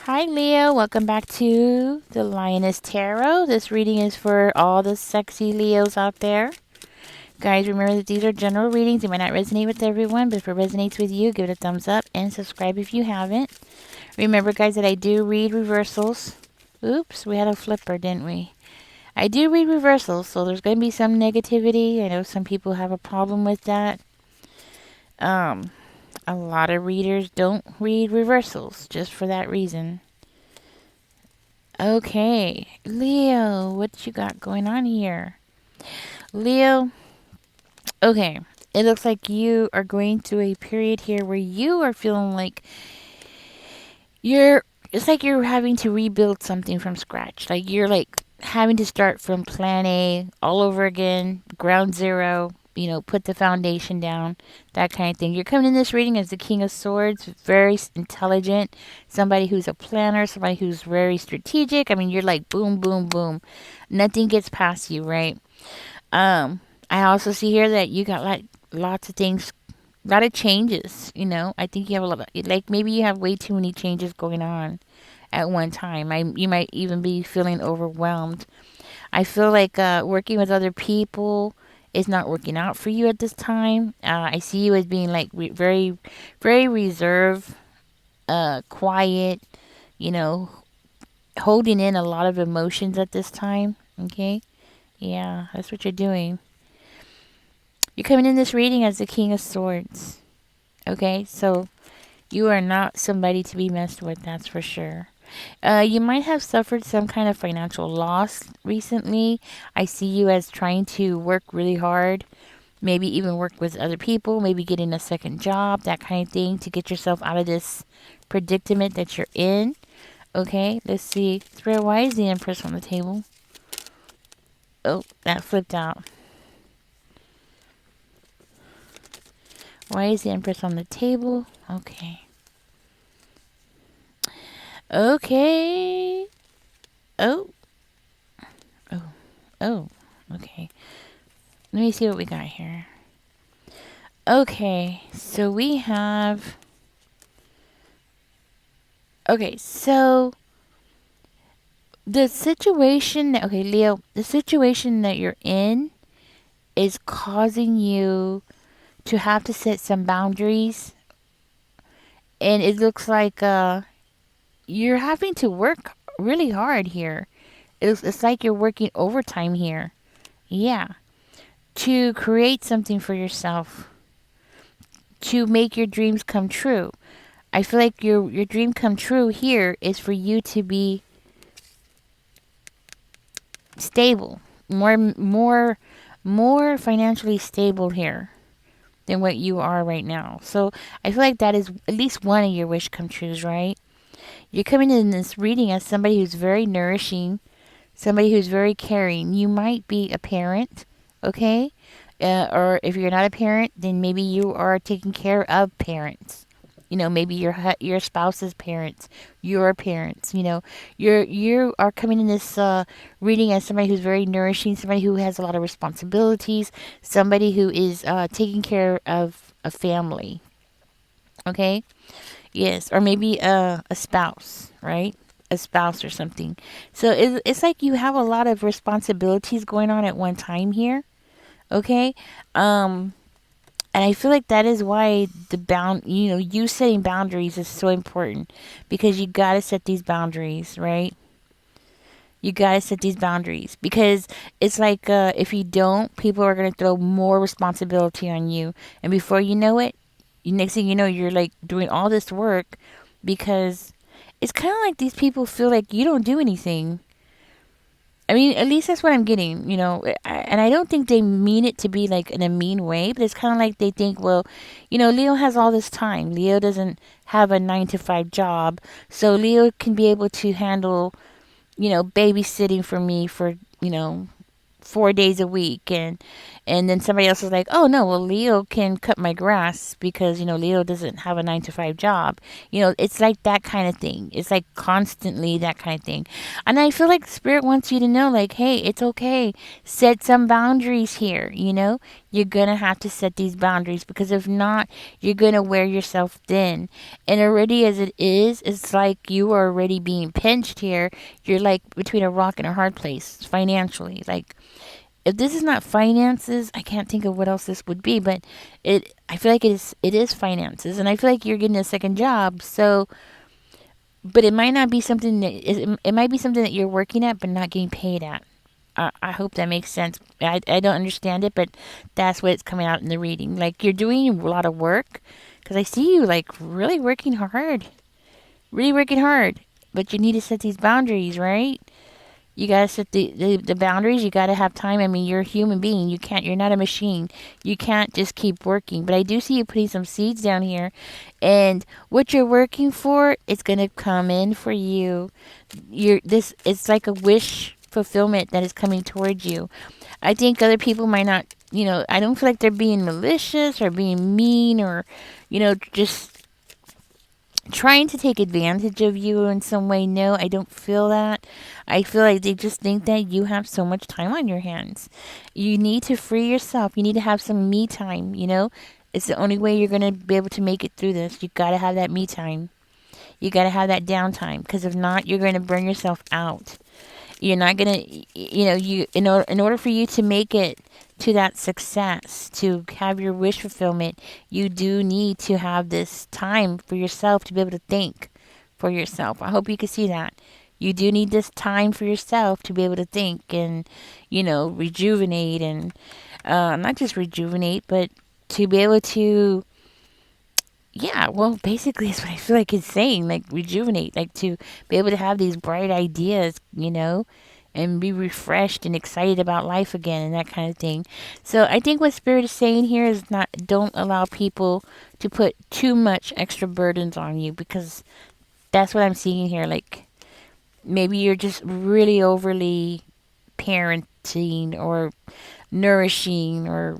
Hi, Leo. Welcome back to the Lioness Tarot. This reading is for all the sexy Leos out there. Guys, remember that these are general readings. They might not resonate with everyone, but if it resonates with you, give it a thumbs up and subscribe if you haven't. Remember, guys, that I do read reversals. Oops, we had a flipper, didn't we? I do read reversals, so there's going to be some negativity. I know some people have a problem with that. Um, a lot of readers don't read reversals just for that reason. Okay, Leo, what you got going on here? Leo, okay, it looks like you are going through a period here where you are feeling like it's like you're having to rebuild something from scratch. Like you're like having to start from plan A all over again, ground zero, put the foundation down, that kind of thing. You're coming in this reading as the King of Swords, very intelligent, somebody who's a planner, somebody who's very strategic. I mean, you're like boom, boom, boom. Nothing gets past you, right? I also see here that you got like lots of things, a lot of changes. I think you have a lot of, like maybe you have way too many changes going on at one time. You might even be feeling overwhelmed. I feel like working with other people is not working out for you at this time. I see you as being like very, very reserved, quiet, you know, holding in a lot of emotions at this time. Okay. Yeah, that's what you're doing. You're coming in this reading as the King of Swords. Okay. So you are not somebody to be messed with, that's for sure. You might have suffered some kind of financial loss recently. I see you as trying to work really hard, maybe even work with other people, maybe getting a second job, that kind of thing, to get yourself out of this predicament that you're in. Okay, let's see. Spirit, why is the Empress on the table? Oh, that flipped out. Why is the Empress on the table? Okay. Okay. Oh. Oh. Oh. Okay. Let me see what we got here. Okay, so we have. Okay, so the situation that. Okay, Leo, the situation that you're in is causing you to have to set some boundaries. And it looks like you're having to work really hard here. It's like you're working overtime here. Yeah. To create something for yourself, to make your dreams come true. I feel like your dream come true here is for you to be stable, more financially stable here than what you are right now. So I feel like that is at least one of your wish come trues, right? You're coming in this reading as somebody who's very nourishing, somebody who's very caring. You might be a parent, okay? Or if you're not a parent, then maybe you are taking care of parents. Maybe your spouse's parents, your parents. You are coming in this reading as somebody who's very nourishing, somebody who has a lot of responsibilities, somebody who is taking care of a family. Okay, yes, or maybe a spouse, right? A spouse or something. So it's like you have a lot of responsibilities going on at one time here. Okay, um, and I feel like that is why you setting boundaries is so important, because you got to set these boundaries, right? You got to set these boundaries because it's like if you don't, people are going to throw more responsibility on you. And before you know it, next thing you know, you're like doing all this work because it's kind of like these people feel like you don't do anything. I mean, at least that's what I'm getting. And I don't think they mean it to be like in a mean way, but it's kind of like they think, well, Leo has all this time. Leo doesn't have a 9 to 5 job, so Leo can be able to handle, babysitting for me for, 4 days a week, and then somebody else is like, oh no, well, Leo can cut my grass because Leo doesn't have a 9 to 5 job. It's like that kind of thing. It's like constantly that kind of thing. And I feel like spirit wants you to know, like, hey, it's okay. Set some boundaries here. You're gonna have to set these boundaries, because if not, you're gonna wear yourself thin. And already as it is, it's like you are already being pinched here. You're like between a rock and a hard place financially. Like, if this is not finances, I can't think of what else this would be, but I feel like it is finances, and I feel like you're getting a second job. So, but it might not be something that it might be something that you're working at but not getting paid at. I hope that makes sense. I don't understand it, but that's what it's coming out in the reading. Like, you're doing a lot of work, because I see you like really working hard, but you need to set these boundaries, right? You gotta set the boundaries. You gotta have time. I mean, you're a human being. You're not a machine. You can't just keep working. But I do see you putting some seeds down here, and what you're working for, it's gonna come in for you. It's like a wish fulfillment that is coming towards you. I think other people might not. I don't feel like they're being malicious or being mean, or just trying to take advantage of you in some way. No, I don't feel that. I feel like they just think that you have so much time on your hands. You need to free yourself. You need to have some me time. It's the only way you're going to be able to make it through this. You got to have that me time. You got to have that downtime, because if not, you're going to burn yourself out. You're not going to, in order for you to make it to that success, to have your wish fulfillment, you do need to have this time for yourself to be able to think for yourself. I hope you can see that. You do need this time for yourself to be able to think and, rejuvenate, and not just rejuvenate, but to be able to, yeah, well, basically, it's what I feel like it's saying, like rejuvenate, like to be able to have these bright ideas, and be refreshed and excited about life again, and that kind of thing. So I think what Spirit is saying here is, not don't allow people to put too much extra burdens on you, because that's what I'm seeing here. Like, maybe you're just really overly parenting or nourishing, or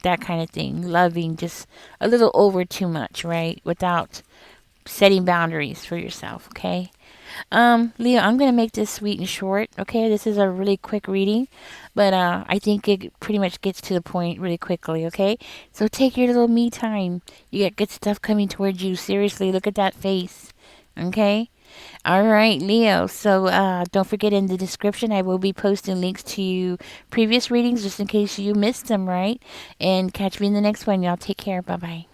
that kind of thing, loving just a little over too much, right? Without setting boundaries for yourself, okay? Leo, I'm gonna make this sweet and short. Okay, this is a really quick reading, but I think it pretty much gets to the point really quickly. Okay, so take your little me time. You got good stuff coming towards you. Seriously, look at that face. Okay. All right, Leo. So don't forget, in the description, I will be posting links to previous readings just in case you missed them, right? And catch me in the next one. Y'all take care. Bye bye.